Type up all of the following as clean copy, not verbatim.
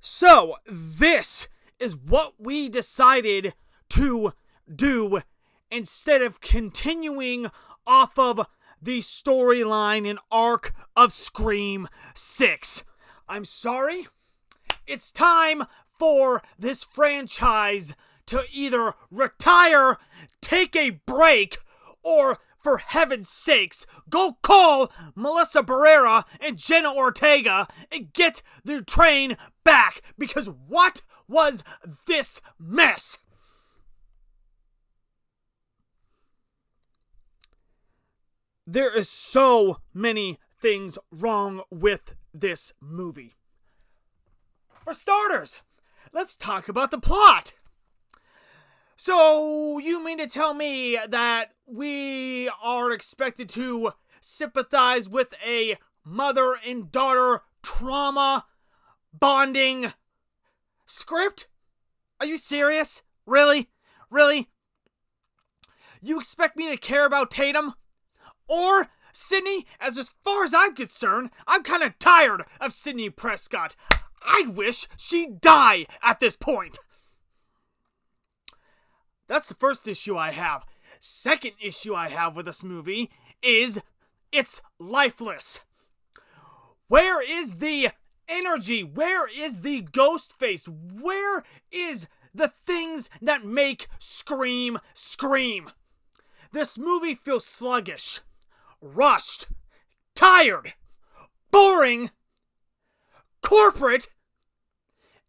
So, this is what we decided to do instead of continuing off of the storyline and arc of Scream 6. I'm sorry. It's time for this franchise to either retire, take a break, or, for heaven's sakes, go call Melissa Barrera and Jenna Ortega and get the train back. Because what was this mess? There is so many things wrong with this movie. For starters, let's talk about the plot. So, you mean to tell me that we are expected to sympathize with a mother and daughter trauma bonding script? Are you serious? Really? Really? You expect me to care about Tatum? Or Sydney? As far as I'm concerned, I'm kind of tired of Sydney Prescott. I'd wish she'd die at this point. That's the first issue I have. Second issue I have with this movie is it's lifeless. Where is the energy? Where is the ghostface? Where is the things that make Scream scream? This movie feels sluggish, rushed, tired, boring, corporate,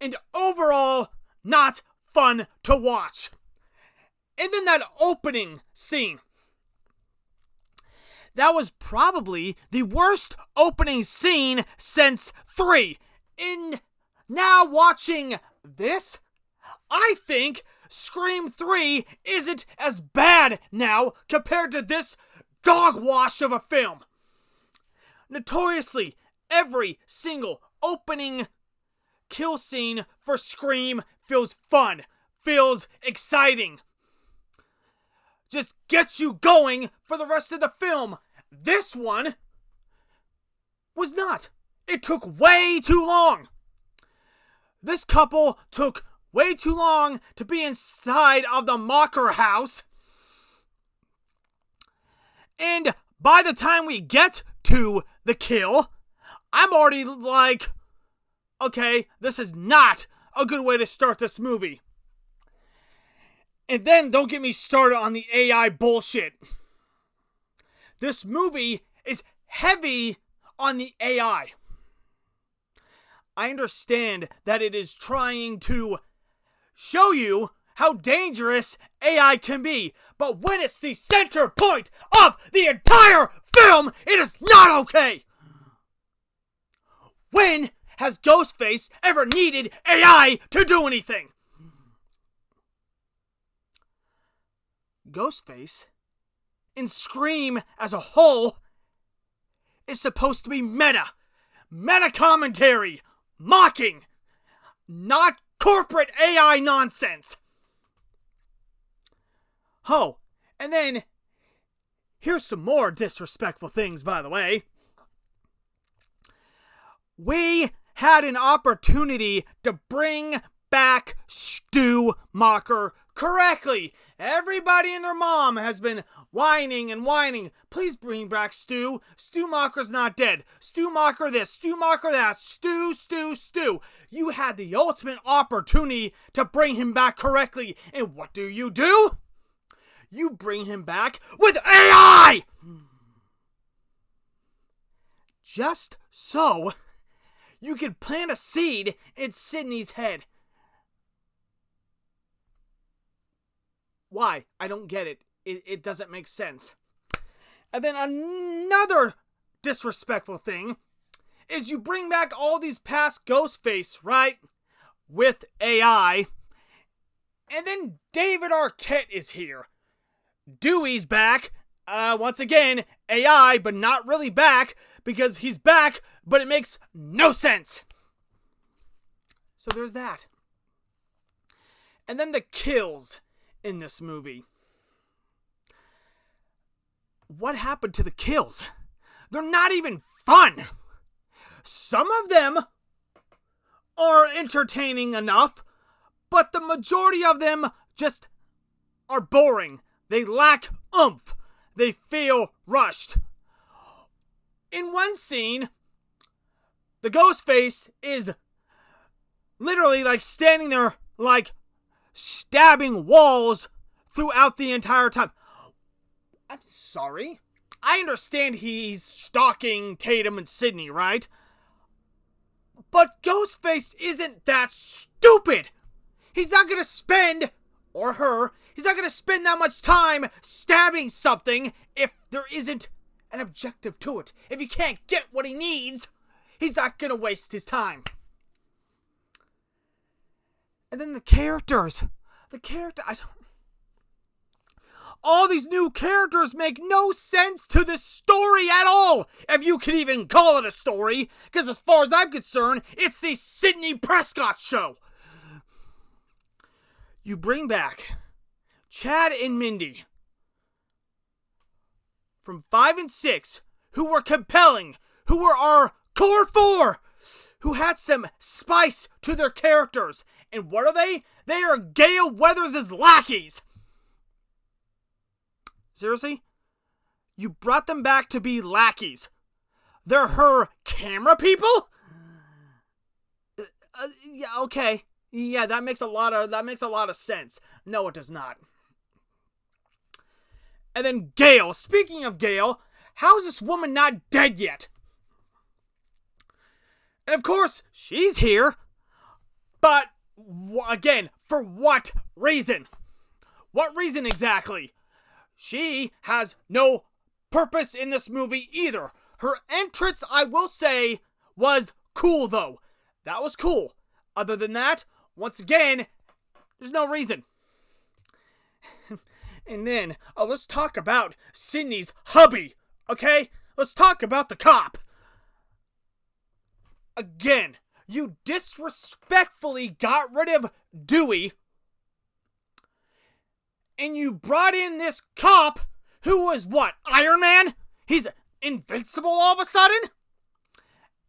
and overall not fun to watch. And then that opening scene. That was probably the worst opening scene since 3. And now watching this, I think Scream 3 isn't as bad now compared to this dog wash of a film. Notoriously, every single opening kill scene for Scream feels fun, feels exciting. Just gets you going for the rest of the film. This one was not. It took way too long. This couple took way too long to be inside of the Mocker house. And by the time we get to the kill, I'm already like, okay, this is not a good way to start this movie. And then don't get me started on the AI bullshit. This movie is heavy on the AI. I understand that it is trying to show you how dangerous AI can be, but when it's the center point of the entire film, it is not okay. When has Ghostface ever needed AI to do anything? Ghostface, in Scream as a whole, is supposed to be meta commentary, mocking, not corporate AI nonsense. Oh, and then, here's some more disrespectful things, by the way. We had an opportunity to bring back Stu Macher correctly. Everybody and their mom has been whining and whining. Please bring back Stu. Stu Macher's not dead. Stu Macher this, Stu Macher that. Stu. You had the ultimate opportunity to bring him back correctly. And what do? You bring him back with AI! Just so you could plant a seed in Sydney's head. Why? I don't get it. It doesn't make sense. And then another disrespectful thing is you bring back all these past Ghostface, right? With AI. And then David Arquette is here. Dewey's back. Once again, AI, but not really back, because he's back, but it makes no sense. So there's that. And then the kills in this movie. What happened to the kills? They're not even fun. Some of them are entertaining enough, but the majority of them just are boring. They lack oomph. They feel rushed. In one scene, the Ghostface is literally like standing there like stabbing walls throughout the entire time. I'm sorry. I understand he's stalking Tatum and Sydney, right? But Ghostface isn't that stupid. He's not gonna spend, or her, he's not gonna spend that much time stabbing something if there isn't an objective to it. If he can't get what he needs, he's not gonna waste his time. And then the characters. All these new characters make no sense to this story at all, if you can even call it a story, because as far as I'm concerned, it's the Sidney Prescott show. You bring back Chad and Mindy from 5 and 6, who were compelling, who were our core 4, who had some spice to their characters. And what are they? They are Gale Weathers' lackeys. Seriously? You brought them back to be lackeys. They're her camera people? Yeah, okay. Yeah, that makes a lot of sense. No, it does not. And then Gale. Speaking of Gale, how is this woman not dead yet? And of course, she's here. But, again, for what reason? What reason exactly? She has no purpose in this movie either. Her entrance, I will say, was cool though. That was cool. Other than that, once again, there's no reason. And then, let's talk about Sydney's hubby, okay? Let's talk about the cop. Again, you disrespectfully got rid of Dewey, and you brought in this cop who was what, Iron Man? He's invincible all of a sudden?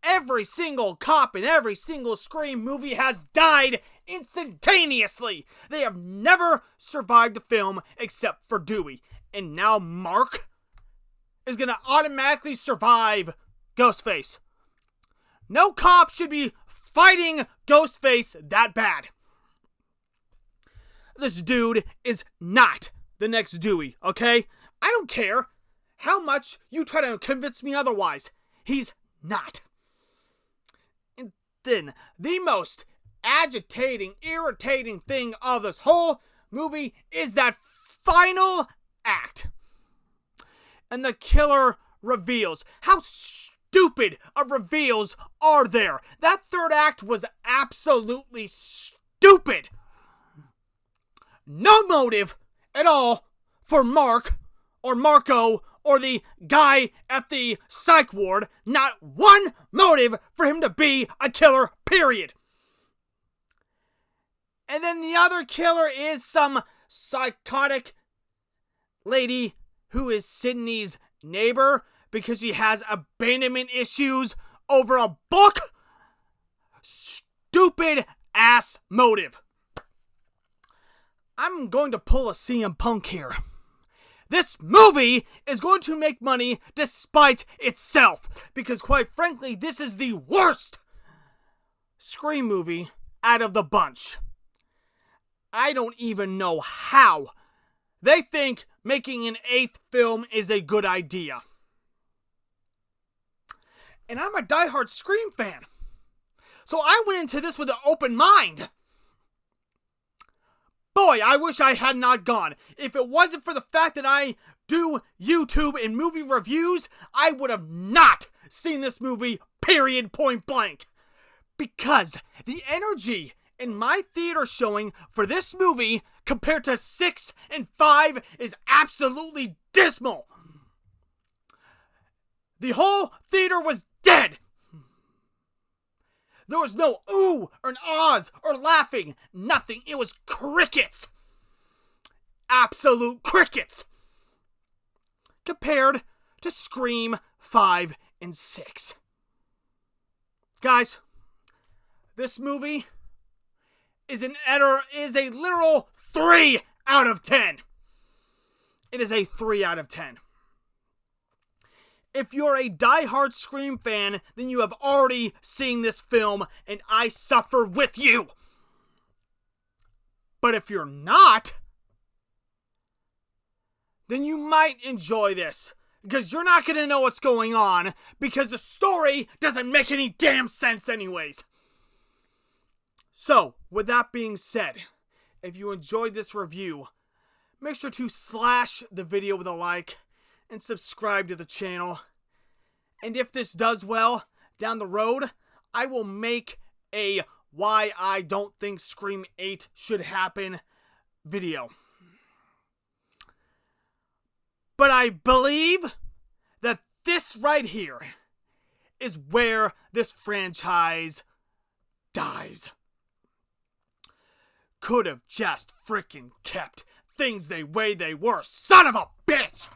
Every single cop in every single Scream movie has died instantaneously. They have never survived the film except for Dewey. And now Mark is going to automatically survive Ghostface. No cop should be fighting Ghostface that bad. This dude is not the next Dewey, okay? I don't care how much you try to convince me otherwise. He's not. And then, the most agitating, irritating thing of this whole movie is that final act. And the killer reveals. How stupid of reveals are there? That third act was absolutely stupid. No motive at all for Mark or Marco or the guy at the psych ward. Not one motive for him to be a killer, period. And then the other killer is some psychotic lady who is Sydney's neighbor because she has abandonment issues over a book. Stupid ass motive. I'm going to pull a CM Punk here. This movie is going to make money despite itself, because quite frankly, this is the worst Scream movie out of the bunch. I don't even know how they think making an 8th film is a good idea. And I'm a diehard Scream fan, so I went into this with an open mind. Boy, I wish I had not gone. If it wasn't for the fact that I do YouTube and movie reviews, I would have not seen this movie, period, point blank. Because the energy in my theater showing for this movie compared to 6 and 5 is absolutely dismal. The whole theater was dead. There was no ooh or an ahs or laughing. Nothing. It was crickets. Absolute crickets. Compared to Scream 5 and 6. Guys, this movie is a literal 3 out of 10. It is a 3 out of 10. If you're a diehard Scream fan, then you have already seen this film, and I suffer with you. But if you're not, then you might enjoy this, because you're not going to know what's going on, because the story doesn't make any damn sense anyways. So, with that being said, if you enjoyed this review, make sure to slash the video with a like and subscribe to the channel. And if this does well, down the road, I will make a why I don't think Scream 8 should happen video. But I believe that this right here is where this franchise dies. Could have just freaking kept things the way they were, son of a bitch!